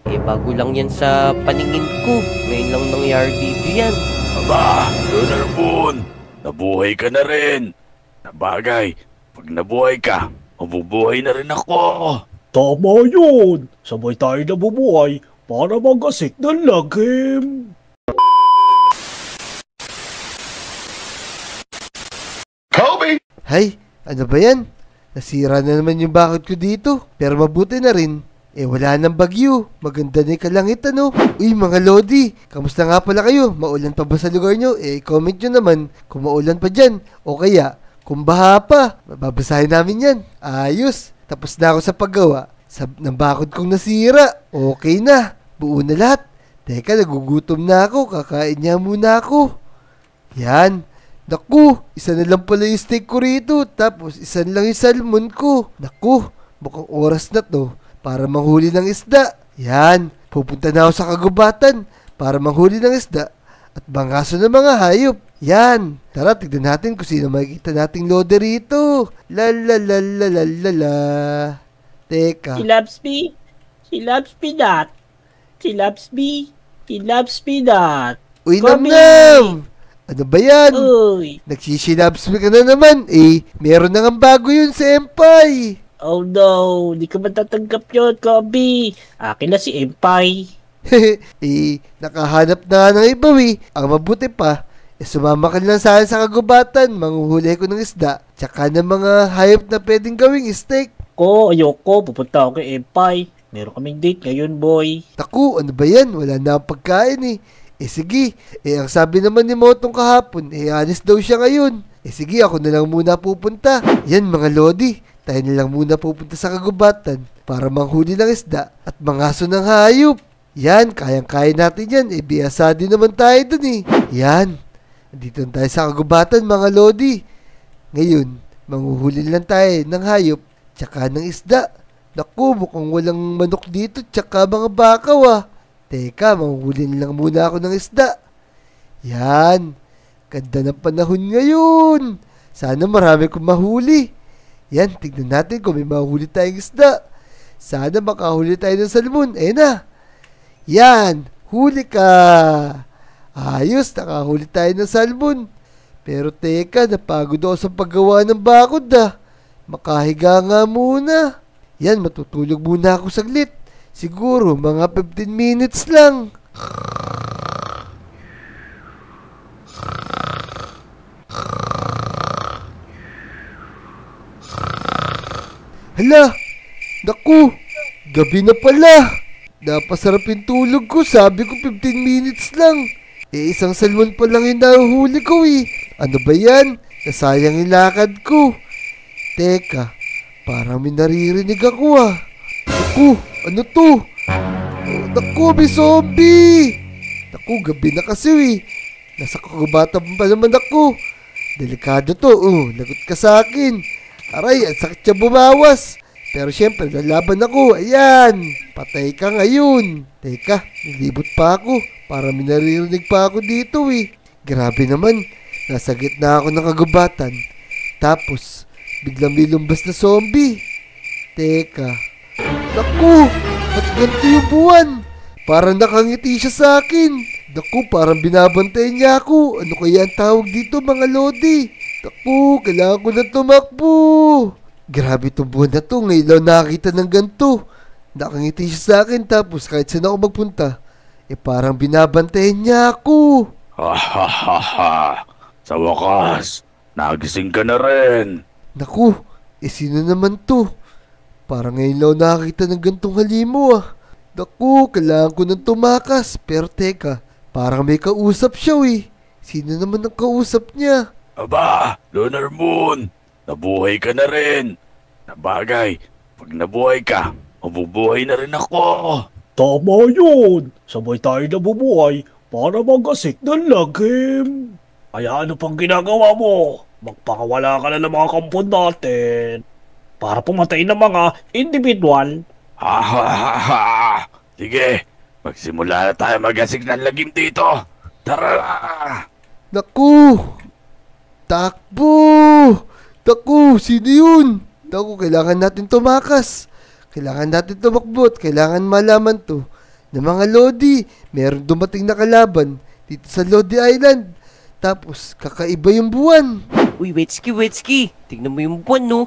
Bago lang yan sa paningin ko. Ngayon lang nangyari dito yan. Aba, Lunar Moon, nabuhay ka na rin. Nabagay, pag nabuhay ka, mabubuhay na rin ako. Tama yun! Sabay tayo nabubuhay para magasik ng lagim! Hay, ano ba yan? Nasira na naman yung bakod ko dito. Pero mabuti na rin. Wala nang bagyo. Maganda na yung kalangitan, no? Uy, mga Lodi, kamusta nga pala kayo? Maulan pa ba sa lugar nyo? Comment nyo naman kung maulan pa dyan. O kaya, kung baha pa, babasahin namin yan. Ayos, tapos na ako sa paggawa ng bakod kong nasira. Okay na, buo na lahat. Teka, nagugutom na ako. Kakain niya muna ako. Yan. Naku, isa na lang pala yung steak ko rito. Tapos, isa na lang yung salmon ko. Naku, mukhang oras na to para manghuli ng isda. Yan, pupunta na ako sa kagubatan para manghuli ng isda at bangaso ng mga hayop. Yan, tara tignan natin kung sino makikita nating lode rito. La la la la la la la. Teka. She loves me. She loves me that. She loves me. She loves me that. Uy, Kobe! Namnam! Ano ba yan? Uy. Nagsisilabs ka na naman. Meron na nga bago yun sa Empay. Oh no, di ko matatanggap yun, Kobe. Akin na si Empay. Nakahanap na nga ng iba Ang mabuti pa, sumama ka lang sa akin sa kagubatan. Manghuhuli ko ng isda. Tsaka ng mga hayop na pwedeng gawing steak. Ayoko. Pupunta ako kay Empay. Meron kaming date ngayon, boy. Taku, ano ba yan? Wala na akong pagkain sige. Ang sabi naman ni Motong kahapon, alis daw siya ngayon. Sige, ako na lang muna pupunta. Yan mga Lodi, tayo na lang muna pupunta sa kagubatan para manghuli ng isda at mangaso ng hayop. Yan, kayang-kaya natin yan. Biyasa din naman tayo dun Yan, dito tayo sa kagubatan mga Lodi. Ngayon, manghuhuli lang tayo ng hayop tsaka ng isda. Naku, mukhang walang manok dito tsaka mga bakaw Teka, manghuli lang muna ako ng isda. Yan, ganda ng panahon ngayon. Sana marami kong mahuli. Yan, tignan natin kung may mahuli tayong isda. Sana makahuli tayo ng salmon. Na. Yan, huli ka. Ayos, nakahuli tayo ng salmon. Pero teka, napagod ako sa paggawa ng bakod Makahiga nga muna. Yan, matutulog muna ako saglit. Siguro mga 15 minutes lang. Hala, naku, gabi na pala. Napasarap yung tulog ko, sabi ko 15 minutes lang. Isang salmon pa lang yung nahuhuli ko Ano ba yan? Nasayang yung lakad ko. Teka, parang may naririnig ako Naku, ano to? Naku, may zombie! Naku, gabi na kasi Nasa kagubatan pa naman ako. Delikado to, lagot ka sa akin. Aray, ang sakit siya bumawas. Pero syempre, lalaban ako. Ayan, patay ka ngayon. Teka, nilibot pa ako. Para may naririnig pa ako dito Grabe naman, nasa gitna ako ng kagubatan. Tapos, biglang may lumbas na zombie. Teka, naku, ba't ganito yung buwan? Parang nakangiti siya sa akin. Naku, parang binabantayan niya ako. Ano kaya ang tawag dito mga Lodi? Naku, kailangan ko na tumakbo. Grabe itong buwan na to. Ngayon lang nakakita ng ganito. Nakangiti siya sa akin tapos kahit saan ako magpunta, parang binabantayan niya ako. Ha. Sa wakas, nagising ka na rin. Naku, sino naman to? Parang ngayon lang nakakita ng gantong halimo Naku, kailangan ko nang tumakas. Pero teka, parang may kausap siya Sino naman ang kausap niya? Aba, Lunar Moon, nabuhay ka na rin. Nabagay, pag nabuhay ka, mabubuhay na rin ako. Tama yun! Sabay tayo nabubuhay para magasik ng lagim! Kaya ano pang ginagawa mo? Magpakawala ka na ng mga kampon natin para pumatay ng mga individual. Ha. Sige, magsimula na tayo magasik ng lagim dito. Tara! Naku! Takbo! Naku, sino yun? Naku, kailangan natin tumakas. Kailangan natin tumakbo at kailangan malaman to na mga Lodi. Meron dumating na kalaban dito sa Lodi Island. Tapos, kakaiba yung buwan. Uy, Wetski, tignan mo yung buwan, no?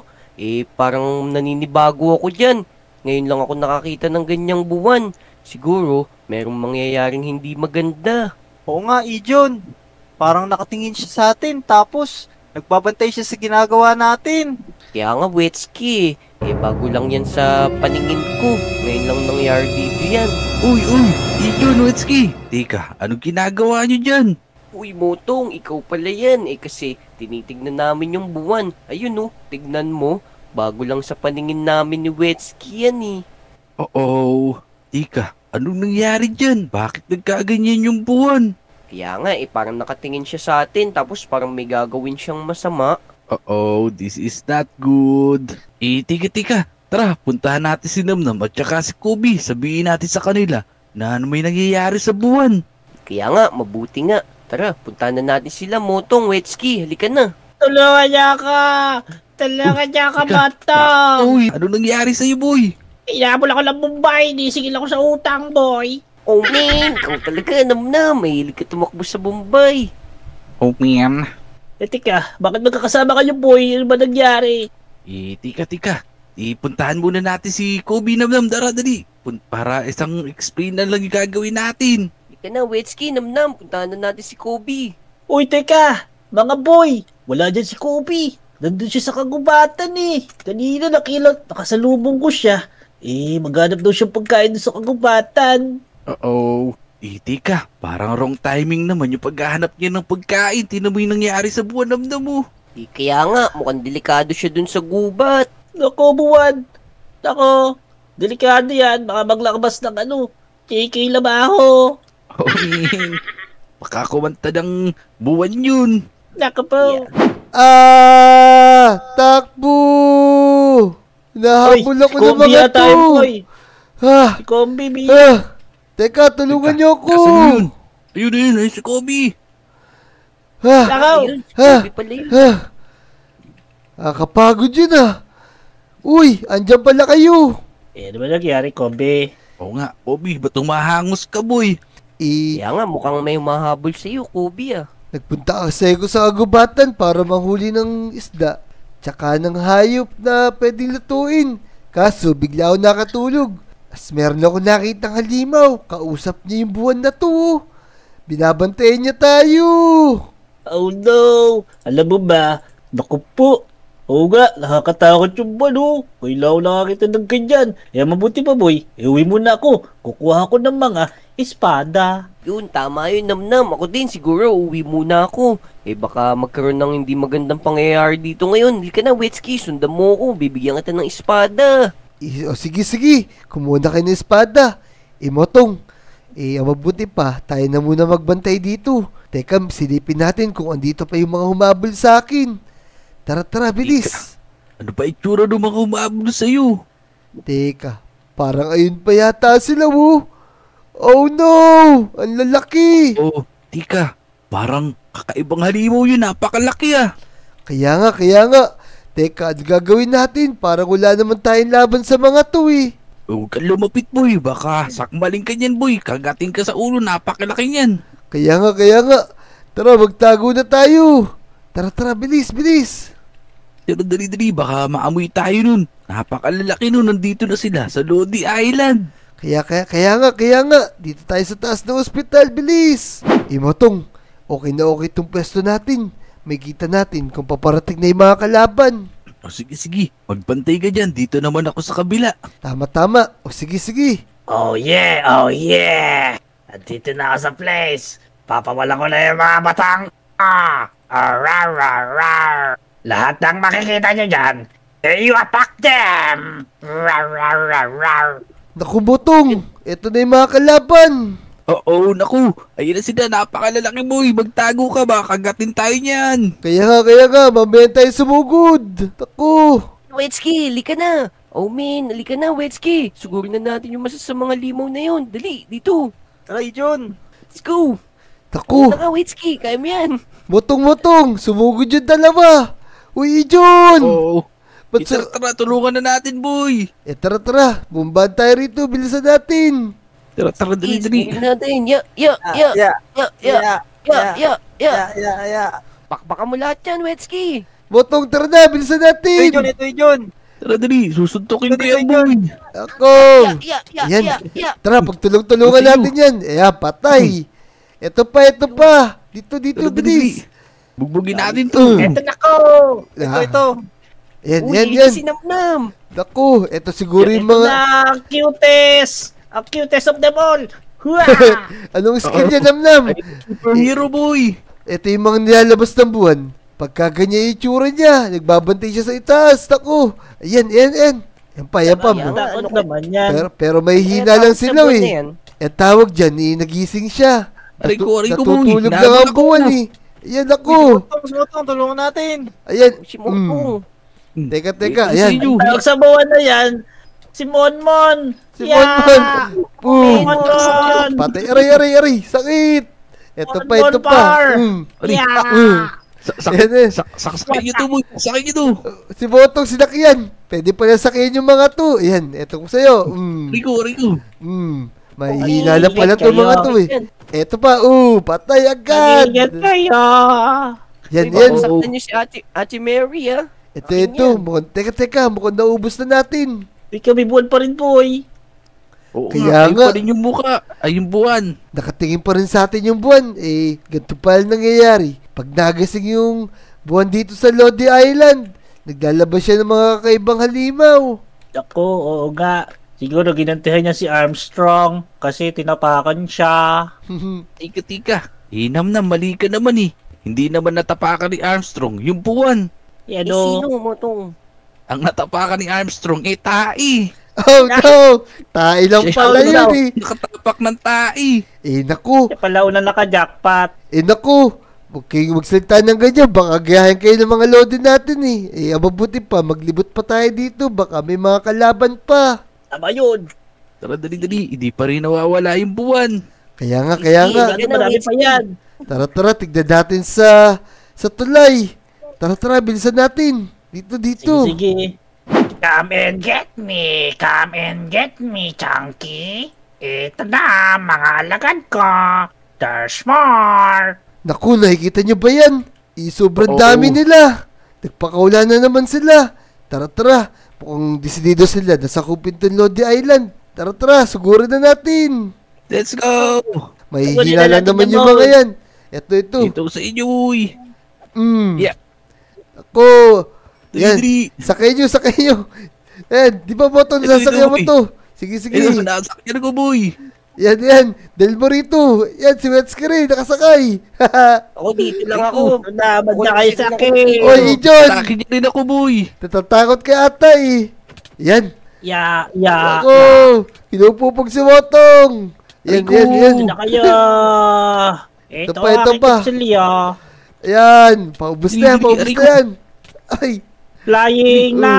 Parang naninibago ako dyan. Ngayon lang ako nakakita ng ganyang buwan. Siguro, merong mangyayaring hindi maganda. Oo nga, Ijon. Parang nakatingin siya sa atin, tapos nagbabantay siya sa ginagawa natin. Kaya nga, Wetski, bago lang yan sa paningin ko. Ngayon lang nangyari dito yan. Uy, Ijon, Wetski. Teka, anong ginagawa nyo dyan? Uy, Motong, ikaw pala yan. Kasi tinitignan namin yung buwan. Ayun, no, tignan mo. Bago lang sa paningin namin ni Wetski yan, Oo. Teka, anong nangyari dyan? Bakit nagkaganyan yung buwan? Kaya nga, parang nakatingin siya sa atin. Tapos parang may gagawin siyang masama. This is not good. Tika. Tara, puntahan natin si Namnam at saka si Kobe. Sabihin natin sa kanila na ano may nangyayari sa buwan. Kaya nga, mabuti nga. Tara, puntahan na natin sila, Motong, Wetski. Halika na. Tulungan niya ka! Tulungan niya ka, Motong! Uy, ano nangyari sa'yo, boy? Inabol ako ng Bombay, nisigil ako sa utang, boy. Oh, man, ikaw talaga, Namnam. Mahilig ka tumakbo sa Bombay. Oh, man. Teka, bakit magkakasama kayo, boy? Ano ba nangyari? Tika. Puntahan muna natin si Kobe Namnam. Dali. Para isang explain na lang yung gagawin natin. Halika na, Wetski, Namnam. Puntahan na natin si Kobe. Uy, teka! Mga boy! Wala dyan si Kobe. Nandun siya sa kagubatan Kanina nakasalubong ko siya. Maghanap daw siyang pagkain doon sa kagubatan. Tika, parang wrong timing naman yung paghahanap niya ng pagkain. Tinan mo yung nangyari sa buwan Namnam mo. Kaya nga, mukhang delikado siya dun sa gubat. Nako, buwan! Nako, delikado yan. Baka maglakbas ng JK Labaho. Oh, man. Baka kumanta ng buwan yun. Nako po. Yeah. Takbo! Nahabol ako ng mga yata to. yun, boy. Si Kombi, Teka, tulungan niyo ako. Kasan yun? Ayun si Kobe. Nakaw! Ayun, si Kobe pala yun. Kapagod yun Uy, andyan pala kayo. Ano ba nangyari, Kombi? Oo nga, Kobe, ba't tumahangos ka, boy? Kaya nga, mukhang may mahabol sa'yo, Kobe Nagpunta kasi ako sa agubatan para manghuli ng isda. Tsaka ng hayop na pwedeng lutuin. Kaso bigla ako nakatulog. As meron ako nakitang halimaw. Kausap niya yung buwan na to. Binabantayan niya tayo. Oh no! Alam mo ba? Naku po! Oo nga, nakakatakot yung buwan Kailangan nakakita ng ganyan. Mabuti pa boy, uwi muna ako. Kukuha ko ng mga espada. Yun, tama yun, Namnam. Ako din, siguro, uwi muna ako. Baka magkaroon ng hindi magandang pangyayari dito ngayon. Hindi ka na, Wetski, sundan mo ako. Bibigyan kita ng espada. Sige. Kumuha na kayo ng espada. Motong. Ang mabuti pa, tayo na muna magbantay dito. Teka, silipin natin kung andito pa yung mga humabol sa akin. Tara, bilis. Ano ba itsura ng mga humabol sa'yo? Teka, parang ayun pa yata sila Oh no! Ang lalaki! Tika, parang kakaibang halimaw yun, napakalaki Kaya nga. Teka, ano gagawin natin? Parang wala naman tayong laban sa mga to Huwag kang lumapit, boy. Baka sakmaling ka niyan, boy. Kagating ka sa ulo, napakalaki niyan. Kaya nga. Tara, magtago na tayo. Tara, bilis. Pero dali, baka maamoy tayo nun. Napakalalaki nun, nandito na sila sa Lodi Island. Kaya nga. Dito tayo sa taas ng ospital, bilis. Motong, okay na okay tong pwesto natin. May kita natin kung paparating na yung mga kalaban. Sige. Magbantay ka dyan. Dito naman ako sa kabila. Tama. Sige. Oh yeah! Andito na ako sa place. Papawalan ko na yung mga batang. Lahat ng makikita nyo dyan, you attack them! Naku, Motong, eto na yung mga kalaban. Naku. Ayun na sila, napakalalaki, boy. Magtago ka, baka kagatin tayo niyan. Kaya nga, mamaya tayo sumugod. Naku. Wetski, halika na. Oh man, halika na, Wetski. Siguro na natin yung masasamang limaw na yun. Dali, dito. Tara, Ijon! Let's go. Naku, Naka, Wetski, kaya mo yan. Motong, sumugod yung dalawa. Uy, Ijon. Tara, tulungan na natin, boy. Tara, bumban tayo rito, bilisan natin. Tara, tara, dali, dali. Tignan natin. Ya, ya, ya, ya, ya, ya, ya, ya. Bakbakan mo lahat yan, Wetsky. Botong, tara na, bilisan natin. Ito yun. Tara, dali. Susuntukin ko Dali, yan, dali. boy. Ako. Ya, ya, Yan. ya, ya. Tara, pagtulong-tulungan Gusto natin yan. Ayan, patay. Ito pa. Dito, Tara, dali, bilis. dali. Bugbugin natin to. Eto na ko! Ito. Yan, Uy, yan, ito yan. si Namnam. Naku, ito siguro yung Ito mga... na, cutest! Ang cutest of them all! Hua! Anong skill yan, Namnam? Superhero, boy. Ito yung mga nilalabas ng buwan. Pagka ganyan yung itsura niya, nagbabantay siya sa itaas. Naku, ayan. Yan pa. Yan. Takot naman yan. Pero may hina Kaya lang tapos sa sila buwan na eh. yan. Ang tawag dyan, nagising siya. Aray ko, boy. Natutulog lang Nabula ang ko buwan na. eh. Ayan ako. Sumutong, tulungan natin. Ayan. Si Motong. Teka, Ito ayan. si Yu. Tawag sa bawan na yan, si Monmon! Si Monmon. Boom. Monmon! Patay, aray. Sakit. Ito pa. Bonfire. Aray. Ayan eh. Sakay nyo to, boy. Sakay nyo to. Si Botong sinakyan. Pwede pala sakyan yung mga to. Ayan, eto ko sa'yo. Aray ko. Mahihina na pala to mga to eh. Eto pa, patay agad. Nagigit kayo! Yan. Saktan niyo si Ate Mary, ah. Ito. Mukhang, teka, mukhang naubos na natin. Di kami buwan pa rin, boy. Oo Kaya nga, ayun nga. pa rin yung mukha. Ay, yung buwan. Nakatingin pa rin sa atin yung buwan. Ganito pa rin nangyayari. Pag nagising yung buwan dito sa Lodi Island, naglalabas siya ng mga kakaibang halimaw. Ako, oo nga. Siguro ginantihan niya si Armstrong kasi tinapakan siya. Tika. Hinam na, mali ka naman eh. Hindi naman natapakan ni Armstrong yung buwan. Yan Sino, o. Motong? Ang natapakan ni Armstrong tai. Oh no! Tayo lang pala yun eh. Nakatapak ng tai. Naku. Siya pala una naka-jackpot. Naku. Huwag kayong magsalita ng ganyan. Baka gayahin kayo ng mga lodi natin eh. Mabuti pa. Maglibot pa tayo dito. Baka may mga kalaban pa. Tama yun. Tara, dali. Hindi pa rin nawawala yung buwan. Kaya nga. Ano, marami pa yan. Tara, tignan natin sa tulay. Tara, bilisan natin. Dito. Sige. Come and get me, Chunky. Ito na, mga alagad ko. There's more. Naku, nakikita nyo ba yan? Sobrang Oo. dami nila. Nagpakaula na naman sila. Tara. Mukhang desidido sila na sakupin tong Lodi Island. Tara, sugurin na natin. Let's go. May Sugurin hila na lang natin naman yung yung bawal. mga yan. Ito. Ito sa inyo, uy. Yeah. Ako. Yan. Dali. Sakay nyo. Di ba mo to? Ito, Nasasakyan mo boy. to. Sige. Ito, nasakyan ko, boy. Yan. Dahil mo rito. Yan, si Wetsky rin. Nakasakay. Ako dito lang ako. Nabad na kayo sa akin. Oy, Ijon. Sakyan niya rin ako, boy. Natatakot kay ata eh. Yan. Ya. Ako. Pinupupog si Wotong. Yan. Ito na kayo. Ito pa, ang ito aking pa. kutsilyo. Ayan. Paubos na yan. Ay. Flying na.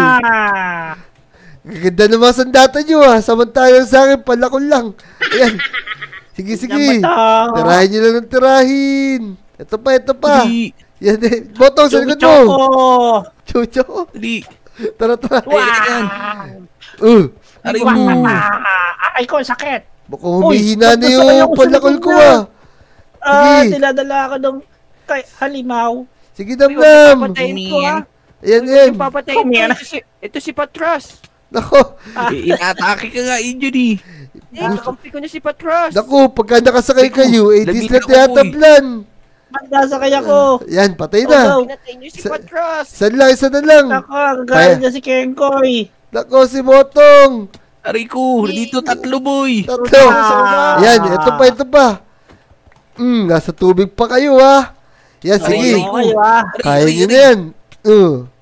Gaganda naman sandata nyo ha. Samantalang sa akin, palakon lang. Ayan. Sige. Tirahin nyo lang ng tirahin. Ito pa. Dali. Yan eh. Botong, sa likod mo. Chucho. Dali. Tara. Ayan. Aray Wah, mo. ay ko, sakit. Baka humihina na gusto ko yung yung palakol sumunod ko na. Sige. Dinadala ka ng kay halimaw. Sige, Uy, huwag damdam. papatayin ko, ah. Ayan. Papatayin ko. Kumira. Ito si Patras. Nako. Inatake ka nga, injury. Kakampi ko na si Patras. Naku, pagka nakasakay kayo, Lamig dis na ako, tiyatablan. Ba't nasa kaya ko? Yan, patay Oh, na. no. Pinatay niyo si Sa- Patras. Isa na lang. Ako, gagalit na si Kenkoy. Nako, si Botong. Aray ko, dito tatlo, boy. Tatlo. Yan, ito pa. Nasa tubig pa kayo ha. Yan, sige. Oo, kayo ah. Kaya nyo na yan.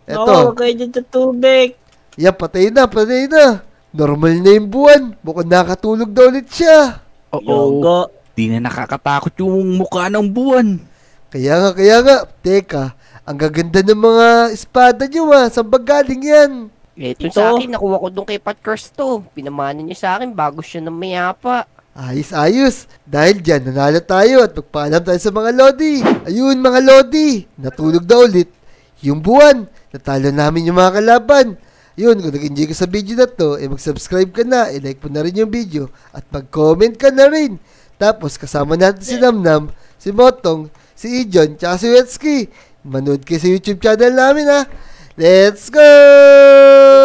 Eto. Oo, kayo dyan sa tubig. Yan, patay na. Normal na yung buwan. Mukhang nakatulog na ulit siya. Oo. Yogo. Di na nakakatakot yung mukha ng buwan. Kaya nga. Teka, ang gaganda ng mga espada nyo ha. Saan ba galing yan? Ito Ito. sa akin, nakuha ko doon kay Patras to. Pinamana niya sa akin bago siya ng mayapa. Ayos. Dahil dyan, nanalo tayo at magpaalam tayo sa mga Lodi. Ayun, mga Lodi. Natulog na ulit yung buwan. Natalo namin yung mga kalaban. Yun, kung nag-enjoy ka sa video na to, mag-subscribe ka na, like mo na rin yung video, at mag-comment ka na rin. Tapos, kasama natin si Namnam, si Motong, si Ijon, tsaka si Wetsky. Manood kayo sa YouTube channel namin, ha. Let's go!